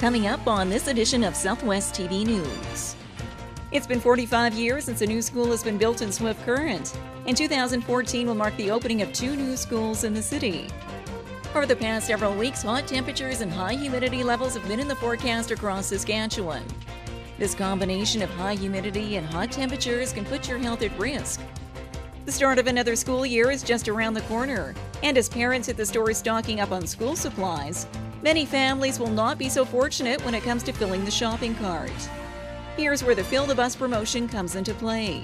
Coming up on this edition of Southwest TV News. It's been 45 years since a new school has been built in Swift Current, and 2014 will mark the opening of 2 new schools in the city. Over the past several weeks, hot temperatures and high humidity levels have been in the forecast across Saskatchewan. This combination of high humidity and hot temperatures can put your health at risk. The start of another school year is just around the corner, and as parents hit the stores stocking up on school supplies, many families will not be so fortunate when it comes to filling the shopping cart. Here's where the Fill the Bus promotion comes into play.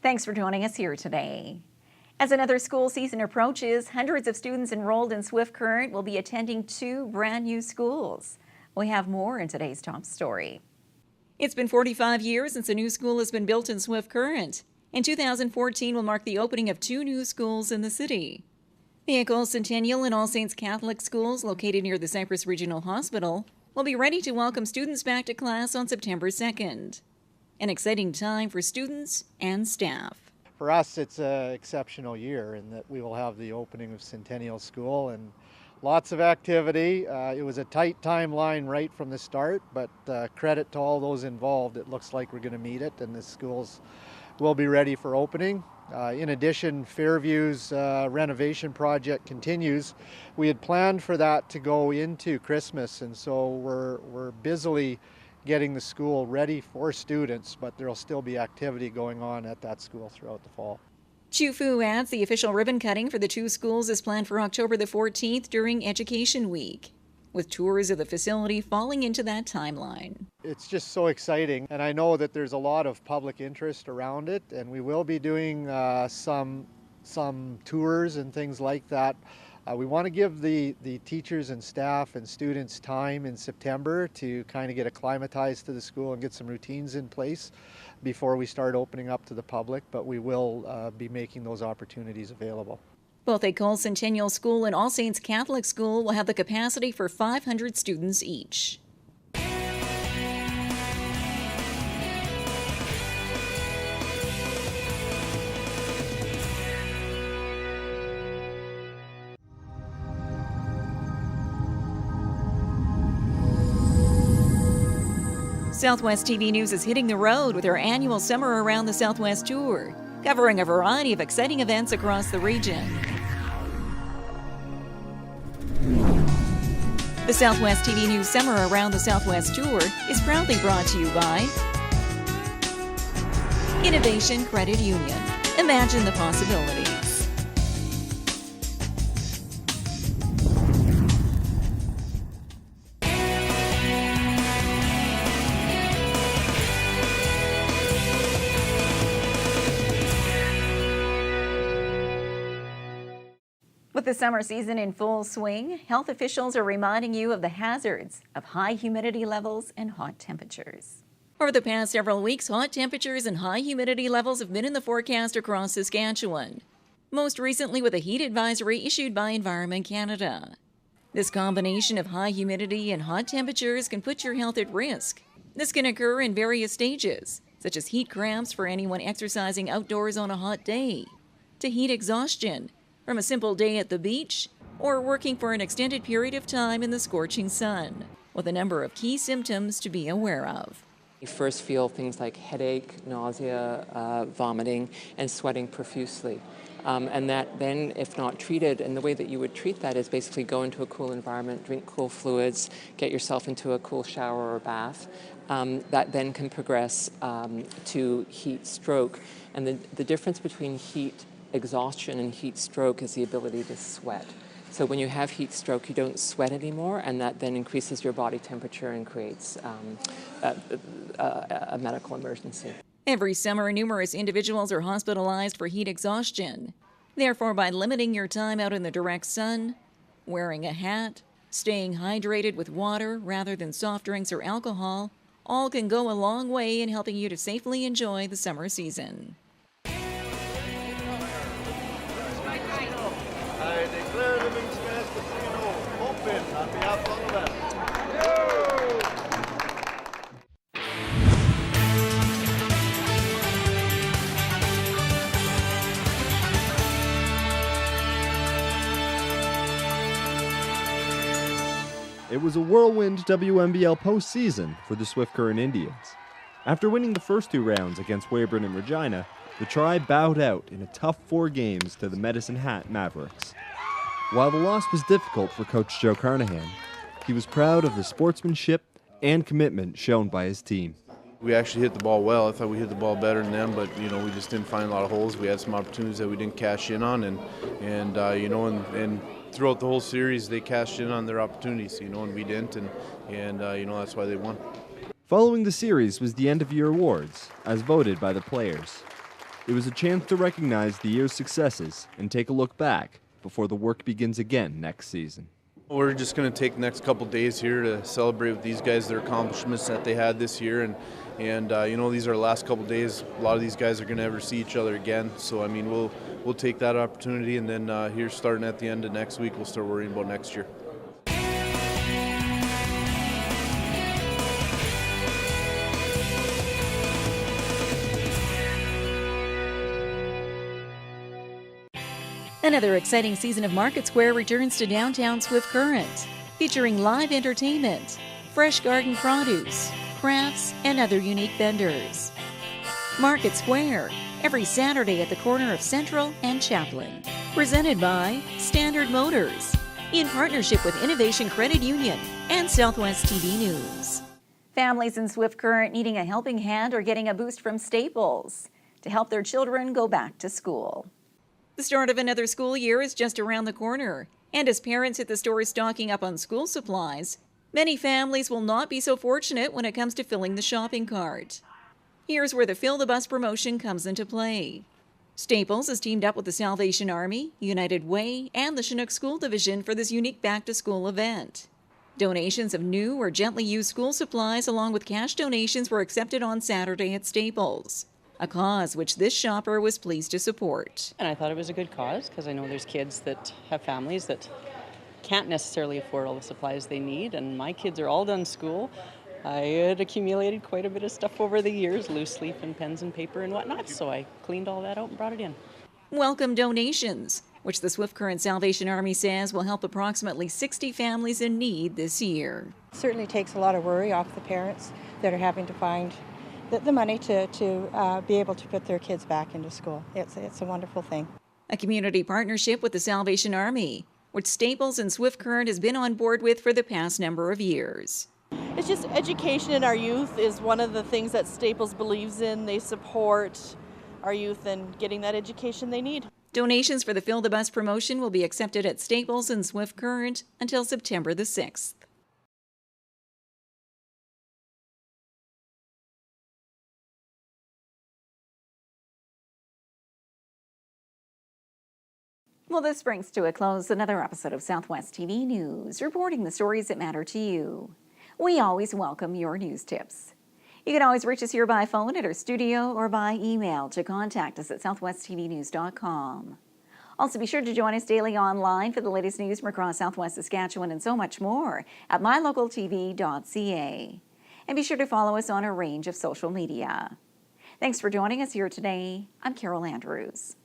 Thanks for joining us here today. As another school season approaches, hundreds of students enrolled in Swift Current will be attending 2 brand new schools. We have more in today's top story. It's been 45 years since a new school has been built in Swift Current, and 2014 will mark the opening of 2 new schools in the city. The Ecole, Centennial, and All Saints Catholic schools located near the Cypress Regional Hospital will be ready to welcome students back to class on September 2nd. An exciting time for students and staff. For us, it's an exceptional year in that we will have the opening of Centennial School and lots of activity. It was a tight timeline right from the start, but credit to all those involved. It looks like we're going to meet it, and the schools will be ready for opening. In addition, Fairview's renovation project continues. We had planned for that to go into Christmas, and so we're busily getting the school ready for students, but there'll still be activity going on at that school throughout the fall. Chu Fu adds the official ribbon cutting for the 2 schools is planned for October the 14th during Education Week, with tours of the facility falling into that timeline. It's just so exciting, and I know that there's a lot of public interest around it, and we will be doing some tours and things like that. We want to give the teachers and staff and students time in September to kind of get acclimatized to the school and get some routines in place before we start opening up to the public, but we will be making those opportunities available. Both Ecole Centennial School and All Saints Catholic School will have the capacity for 500 students each. Southwest TV News is hitting the road with our annual Summer Around the Southwest tour, covering a variety of exciting events across the region. The Southwest TV News Summer Around the Southwest tour is proudly brought to you by Innovation Credit Union. Imagine the possibilities. With the summer season in full swing, health officials are reminding you of the hazards of high humidity levels and hot temperatures. Over the past several weeks, hot temperatures and high humidity levels have been in the forecast across Saskatchewan, most recently with a heat advisory issued by Environment Canada. This combination of high humidity and hot temperatures can put your health at risk. This can occur in various stages, such as heat cramps for anyone exercising outdoors on a hot day, to heat exhaustion from a simple day at the beach, or working for an extended period of time in the scorching sun, with a number of key symptoms to be aware of. You first feel things like headache, nausea, vomiting, and sweating profusely. And that then, if not treated, and the way that you would treat that is basically go into a cool environment, drink cool fluids, get yourself into a cool shower or bath. That then can progress to heat stroke. And the difference between heat exhaustion and heat stroke is the ability to sweat. So when you have heat stroke, you don't sweat anymore, and that then increases your body temperature and creates a medical emergency. Every summer, numerous individuals are hospitalized for heat exhaustion. Therefore, by limiting your time out in the direct sun, wearing a hat, staying hydrated with water rather than soft drinks or alcohol, all can go a long way in helping you to safely enjoy the summer season. I declare the men's casino open on behalf of the left. it was a whirlwind WMBL postseason for the Swift Current Indians. After winning the first 2 rounds against Weyburn and Regina, the Tribe bowed out in a tough 4 games to the Medicine Hat Mavericks. While the loss was difficult for Coach Joe Carnahan, he was proud of the sportsmanship and commitment shown by his team. We actually hit the ball well. I thought we hit the ball better than them, but we just didn't find a lot of holes. We had some opportunities that we didn't cash in on, and throughout the whole series they cashed in on their opportunities, and we didn't, and that's why they won. Following the series was the end-of-year awards, as voted by the players. It was a chance to recognize the year's successes and take a look back before the work begins again next season. We're just going to take the next couple days here to celebrate with these guys their accomplishments that they had this year, and these are the last couple days. A lot of these guys are going to ever see each other again, so we'll take that opportunity, and then here starting at the end of next week we'll start worrying about next year. Another exciting season of Market Square returns to downtown Swift Current, featuring live entertainment, fresh garden produce, crafts, and other unique vendors. Market Square, every Saturday at the corner of Central and Chaplin. Presented by Standard Motors, in partnership with Innovation Credit Union and Southwest TV News. Families in Swift Current needing a helping hand are getting a boost from Staples to help their children go back to school. The start of another school year is just around the corner, and as parents hit the store stocking up on school supplies, many families will not be so fortunate when it comes to filling the shopping cart. Here's where the Fill the Bus promotion comes into play. Staples has teamed up with the Salvation Army, United Way, and the Chinook School Division for this unique back-to-school event. Donations of new or gently used school supplies along with cash donations were accepted on Saturday at Staples, a cause which this shopper was pleased to support. And I thought it was a good cause because I know there's kids that have families that can't necessarily afford all the supplies they need, and my kids are all done school. I had accumulated quite a bit of stuff over the years, loose leaf and pens and paper and whatnot, so I cleaned all that out and brought it in. Welcome donations, which the Swift Current Salvation Army says will help approximately 60 families in need this year. It certainly takes a lot of worry off the parents that are having to find the money to be able to put their kids back into school. It's a wonderful thing. A community partnership with the Salvation Army, which Staples and Swift Current has been on board with for the past number of years. It's just education in our youth is one of the things that Staples believes in. They support our youth in getting that education they need. Donations for the Fill the Bus promotion will be accepted at Staples and Swift Current until September the 6th. Well, this brings to a close another episode of Southwest TV News, reporting the stories that matter to you. We always welcome your news tips. You can always reach us here by phone at our studio or by email to contact us at southwesttvnews.com. Also, be sure to join us daily online for the latest news from across Southwest Saskatchewan and so much more at MyLocalTV.ca. And be sure to follow us on a range of social media. Thanks for joining us here today. I'm Carol Andrews.